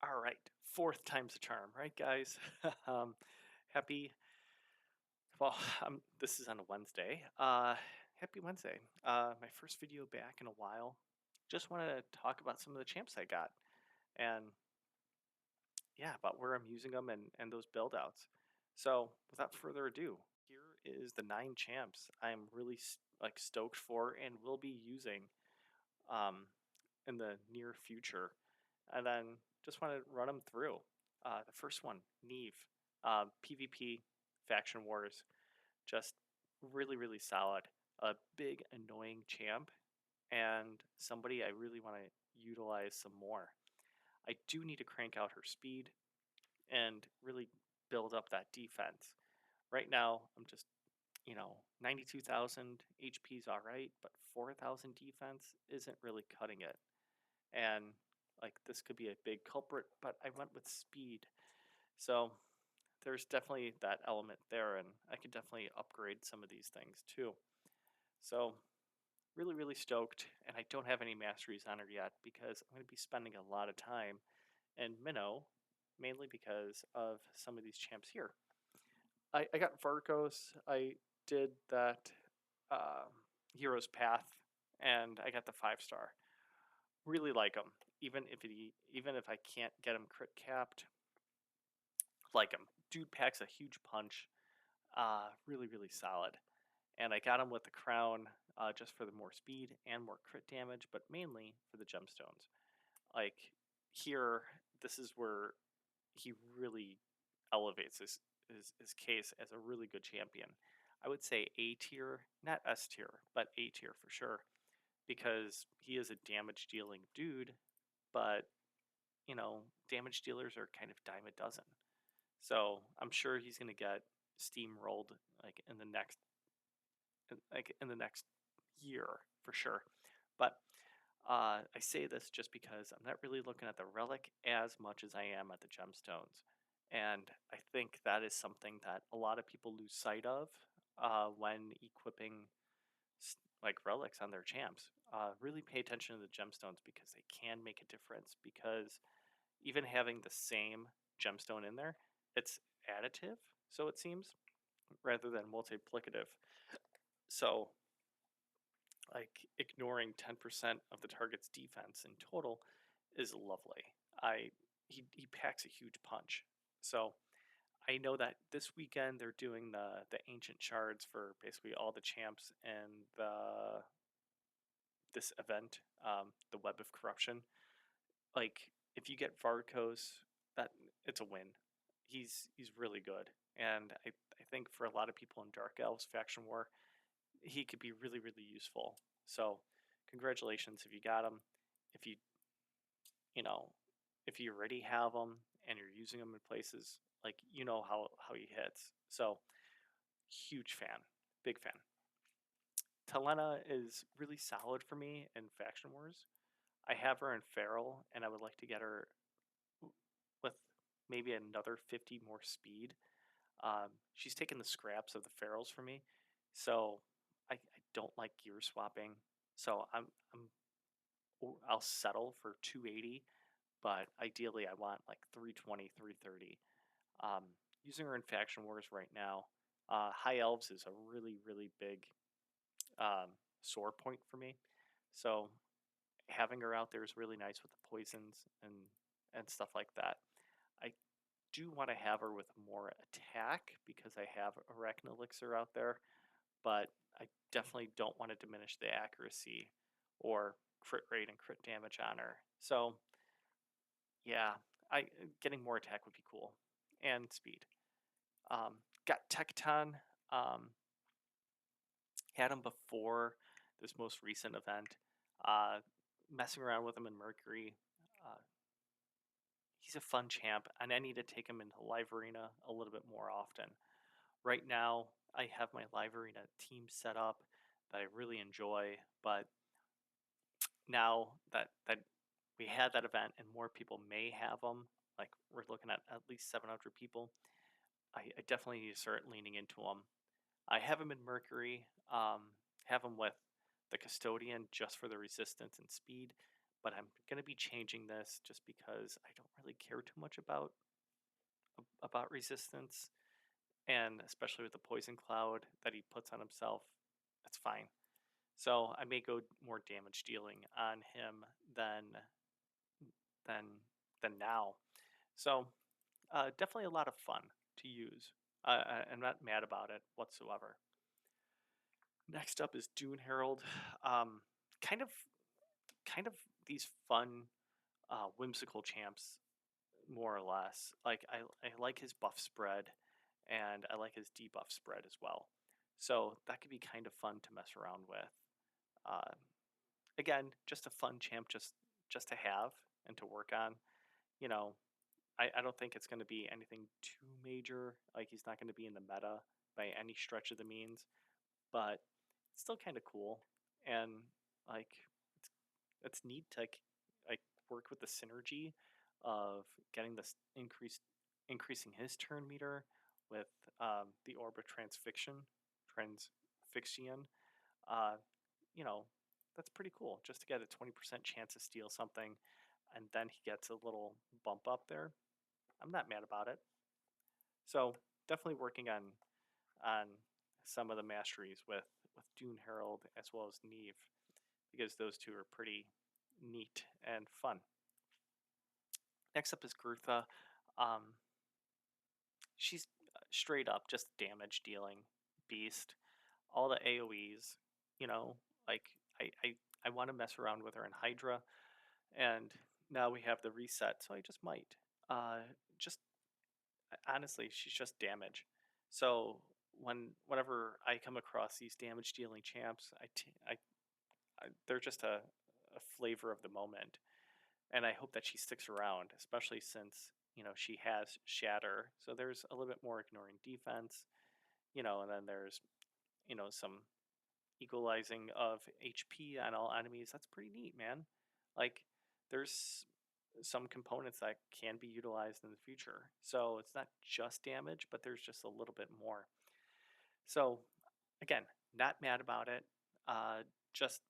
All right, fourth time's a charm, right, guys? um, happy. Well, this is on a Wednesday. Happy Wednesday. My first video back in a while. Just wanted to talk about some of the champs I got, and yeah, about where I'm using them and those build outs. So, without further ado, here is the 9 champs I'm really stoked for and will be using um, in the near future. And then just want to run them through. The first one, Neve, PvP, Faction Wars, just really, really solid. A big, annoying champ, and somebody I really want to utilize some more. I do need to crank out her speed and really build up that defense. Right now, I'm just, 92,000 HP is all right, but 4,000 defense isn't really cutting it. And like this could be a big culprit, but I went with speed. So there's definitely that element there, and I could definitely upgrade some of these things too. So really, really stoked, and I don't have any masteries on her yet because I'm going to be spending a lot of time in Minnow, mainly because of some of these champs here. I got Varkos. I did that Hero's Path, and I got the 5-star. Really like him, even if I can't get him crit capped. Like him, dude packs a huge punch. Really, really solid. And I got him with the crown just for the more speed and more crit damage, but mainly for the gemstones. Like here, this is where he really elevates his case as a really good champion. I would say A tier, not S tier, but A tier for sure, because he is a damage dealing dude, but damage dealers are kind of dime a dozen. So I'm sure he's gonna get steamrolled like in the next year for sure. But I say this just because I'm not really looking at the relic as much as I am at the gemstones, and I think that is something that a lot of people lose sight of when equipping like relics on their champs. Really pay attention to the gemstones because they can make a difference. Because even having the same gemstone in there, it's additive, so it seems, rather than multiplicative. So, like ignoring 10% of the target's defense in total is lovely. I he packs a huge punch. So I know that this weekend they're doing the ancient shards for basically all the champs and the this event, the Web of Corruption. Like if you get Varkos, that it's a win. He's really good, and I think for a lot of people in Dark Elves faction war, he could be really really useful. So congratulations if you got him. If you know if you already have him and you're using him in places, like how he hits. So huge fan, big fan. Talena is really solid for me in faction wars. I have her in Feral, and I would like to get her with maybe another 50 more speed. She's taken the scraps of the Ferals for me, so I don't like gear swapping. So I'll settle for 280, but ideally I want like 320, 330. Um, Using her in faction wars right now, high elves is a really really big sore point for me. So having her out there is really nice with the poisons and stuff like that. I do want to have her with more attack because I have Arachne Elixir out there, but I definitely don't want to diminish the accuracy or crit rate and crit damage on her. So yeah, I getting more attack would be cool and speed. Got Tecton. Um, had him before this most recent event. Uh, Messing around with him in Mercury. Uh, he's a fun champ, and I need to take him into Live Arena a little bit more often. Right now, I have my Live Arena team set up that I really enjoy, but now that we had that event and more people may have them, like we're looking at least 700 people, I definitely need to start leaning into them. I have him in Mercury, have him with the Custodian just for the resistance and speed, but I'm going to be changing this just because I don't really care too much about resistance, and especially with the poison cloud that he puts on himself, that's fine. So I may go more damage dealing on him than than now. So definitely a lot of fun to use. I'm not mad about it whatsoever. Next up is Dune Herald. Um, kind of kind of these fun, whimsical champs, more or less. Like I like his buff spread, and I like his debuff spread as well. So that could be kind of fun to mess around with. Uh, Again, just a fun champ, just to have and to work on. You know, I don't think it's going to be anything too major. Like he's not going to be in the meta by any stretch of the means, but it's still kind of cool. And like it's it's neat to like work with the synergy of getting this increasing his turn meter with the orb of transfixion. Uh, you know, that's pretty cool. Just to get a 20% chance to steal something, and then he gets a little bump up there. I'm not mad about it. So definitely working on some of the masteries with Dune Herald as well as Neve, because those two are pretty neat and fun. Next up is Gertha. Um, she's straight up just damage dealing beast. All the AoEs, you know, like I want to mess around with her in Hydra, and now we have the reset, so I just might. Just honestly, she's just damage. So whenever I come across these damage dealing champs, they're just a flavor of the moment, and I hope that she sticks around, especially since she has Shatter. So there's a little bit more ignoring defense, and then there's some equalizing of HP on all enemies. That's pretty neat, man. Like there's some components that can be utilized in the future. So it's not just damage, but there's just a little bit more. So again, not mad about it. Just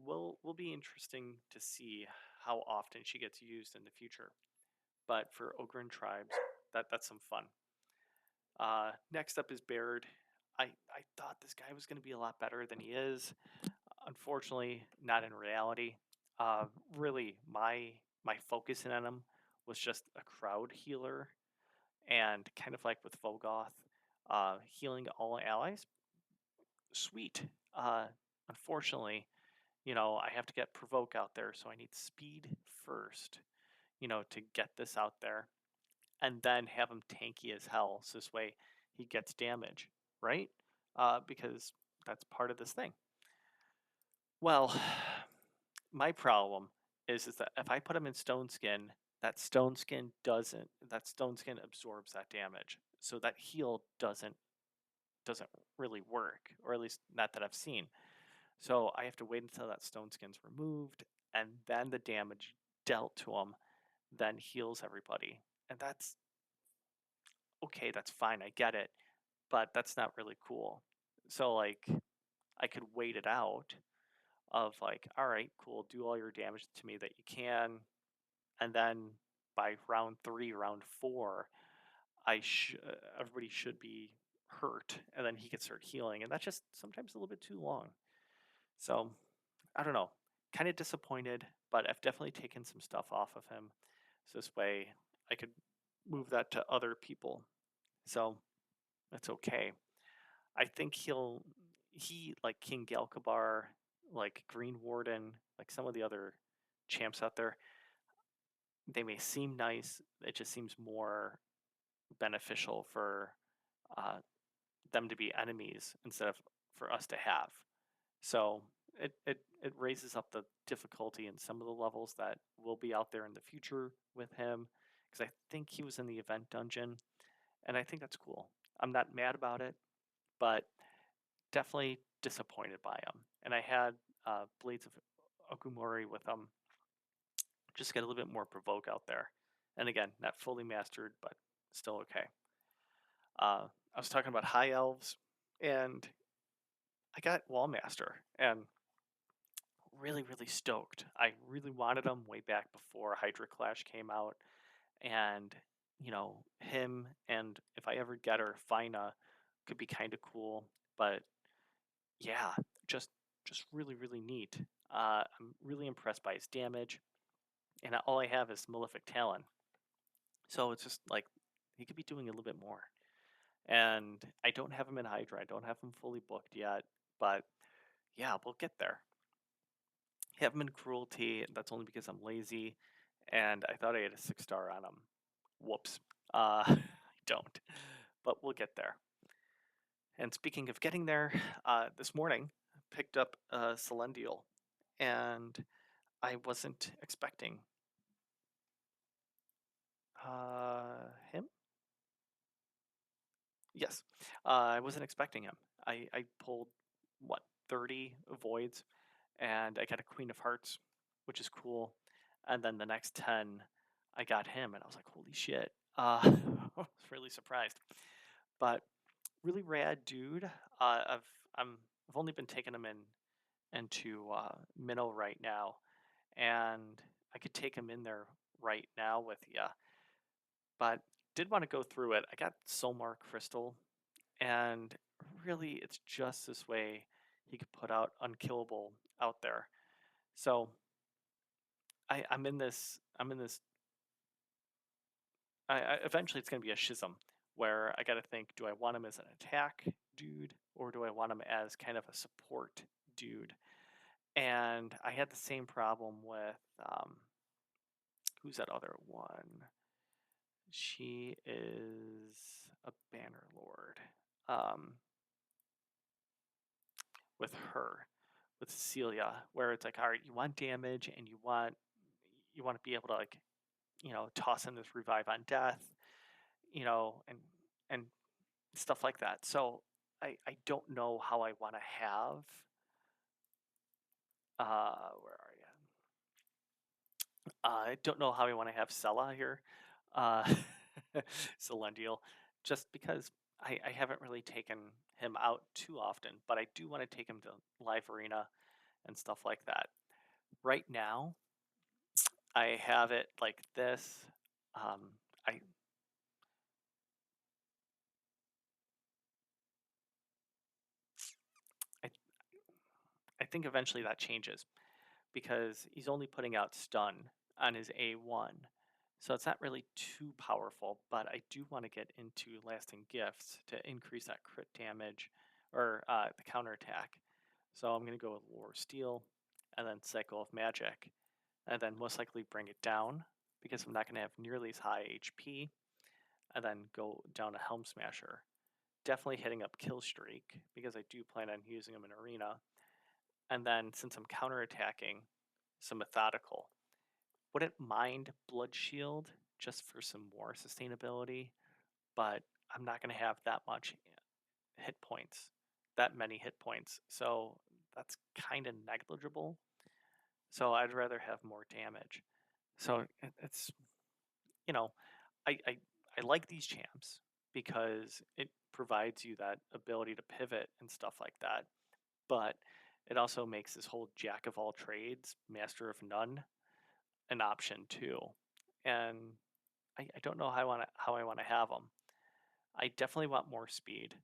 will be interesting to see how often she gets used in the future. But for Ogren tribes, that's some fun. Next up is Baird. I thought this guy was going to be a lot better than he is. Unfortunately, not in reality. Really, my focus in on him was just a crowd healer, and kind of like with Vogoth, healing all allies. Sweet. Uh, Unfortunately, I have to get Provoke out there, so I need speed first, to get this out there, and then have him tanky as hell, so this way he gets damage, right? Because that's part of this thing. Well, my problem is that if I put him in Stone Skin, that Stone Skin absorbs that damage, so that heal doesn't really work, or at least not that I've seen. So I have to wait until that Stone Skin's removed, and then the damage dealt to him then heals everybody, and that's okay. That's fine. I get it, but that's not really cool. So like, I could wait it out of like, all right, cool, do all your damage to me that you can, and then by round 3, round 4, everybody should be hurt, and then he can start healing, and that's just sometimes a little bit too long. So I don't know, kind of disappointed, but I've definitely taken some stuff off of him, so this way I could move that to other people. So that's okay. I think he like King Galkabar, like Green Warden, like some of the other champs out there, they may seem nice. It just seems more beneficial for uh, them to be enemies instead of for us to have. So it raises up the difficulty in some of the levels that will be out there in the future with him, because I think he was in the event dungeon, and I think that's cool. I'm not mad about it, but definitely disappointed by him. And I had Blades of Okumori with him, just get a little bit more provoke out there. And again, not fully mastered, but still okay. I was talking about high elves, and I got Wallmaster, and really, really stoked. I really wanted him way back before Hydra Clash came out, and him, and if I ever get her, Fina could be kind of cool. But yeah, just just really, really neat. I'm really impressed by his damage, and all I have is Malefic Talon, so it's just like he could be doing a little bit more. And I don't have him in Hydra. I don't have him fully booked yet, but yeah, we'll get there. Have him in Cruelty. That's only because I'm lazy, and I thought I had a 6-star on him. Whoops. I don't, but we'll get there. And speaking of getting there, this morning I picked up a Celendial, and I wasn't expecting him. Yes, I wasn't expecting him. I pulled what 30 voids, and I got a Queen of Hearts, which is cool. And then the next 10, I got him, and I was like, holy shit! I was really surprised. But really rad dude. I've only been taking him into Minnow right now, and I could take him in there right now with you, but did want to go through it. I got Solmar Crystal, and really, it's just this way he could put out Unkillable out there. So I'm in this. Eventually, it's going to be a schism where I got to think: do I want him as an attack dude, or do I want him as kind of a support dude? And I had the same problem with who's that other one? She is a Banner Lord. Um, with her, with Cecilia, where it's like, all right, you want damage and you want to be able to like, toss in this revive on death, and stuff like that. So I don't know how I want to have where are you? I don't know how I want to have Sella here, uh, Celendial, just because I haven't really taken him out too often, but I do want to take him to live arena and stuff like that. Right now, I have it like this. Um, I I I think eventually that changes because he's only putting out stun on his A1. So it's not really too powerful, but I do want to get into lasting gifts to increase that crit damage or the counterattack. So I'm going to go with War Steel and then Cycle of Magic, and then most likely bring it down because I'm not going to have nearly as high HP, and then go down to Helm Smasher. Definitely hitting up Kill Streak because I do plan on using him in Arena. And then since I'm counterattacking, some Methodical. Wouldn't mind Blood Shield just for some more sustainability, but I'm not going to have that much hit points, that many hit points. So that's kind of negligible. So I'd rather have more damage. So it's, you know, I I like these champs because it provides you that ability to pivot and stuff like that. But it also makes this whole jack of all trades, master of none, an option too. And I don't know how I want to have them. I definitely want more speed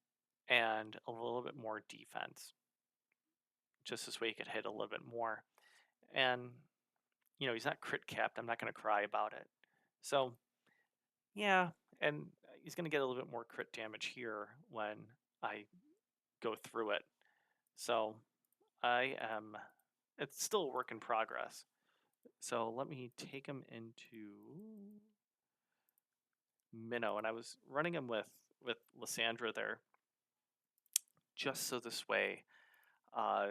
and a little bit more defense. Just this way you could hit a little bit more. And he's not crit capped. I'm not going to cry about it. So yeah, and he's going to get a little bit more crit damage here when I go through it. So I am. It's still a work in progress. So let me take him into Minnow, and I was running him with Lysandra there, just so this way, uh,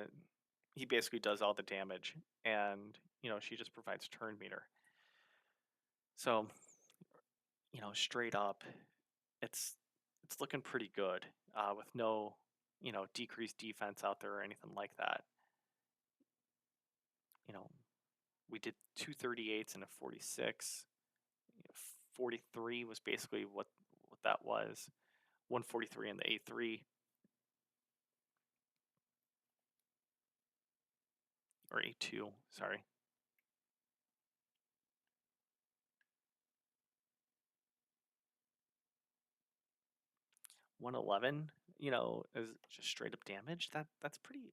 he basically does all the damage, and she just provides turn meter. So straight up, it's looking pretty good with no decreased defense out there or anything like that. You know, we did 238s and a 46. 43 was basically what that was. 143 in the A3. or A2, sorry. 111, is just straight up damage. That's pretty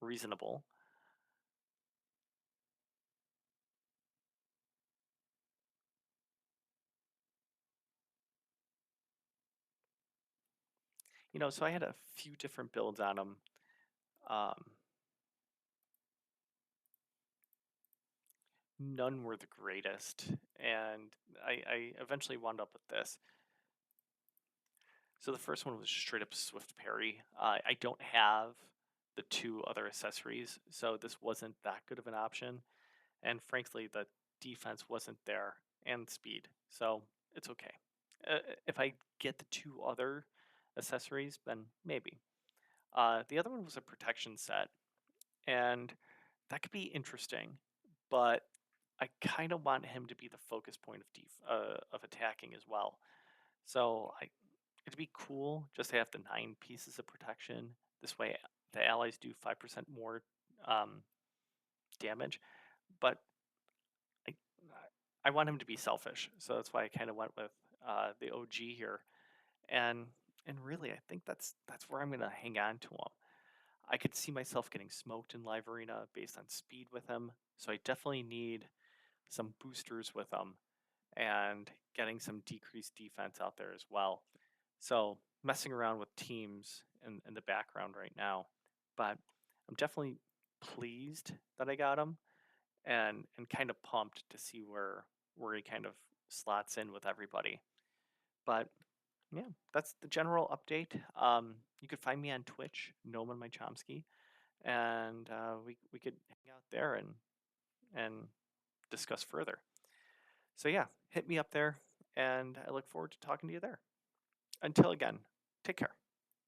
reasonable. So I had a few different builds on him. Um, None were the greatest, and I eventually wound up with this. So the first one was straight up Swift Parry. I don't have the two other accessories, so this wasn't that good of an option. And frankly, the defense wasn't there and speed, so it's okay. If I get the two other accessories, then maybe. The other one was a protection set, and that could be interesting, but I kind of want him to be the focus point of attacking as well. So it'd be cool just to have the 9 pieces of protection. This way, the allies do 5% more um, damage, but I I want him to be selfish, so that's why I kind of went with the OG here, and really I think that's where I'm gonna hang on to him. I could see myself getting smoked in live arena based on speed with him, so I definitely need some boosters with him and getting some decreased defense out there as well. So messing around with teams in the background right now, but I'm definitely pleased that I got him and kind of pumped to see where he kind of slots in with everybody. But yeah, that's the general update. You could find me on Twitch, Noman My Chomsky, and we could hang out there and discuss further. So yeah, hit me up there, and I look forward to talking to you there. Until again, take care.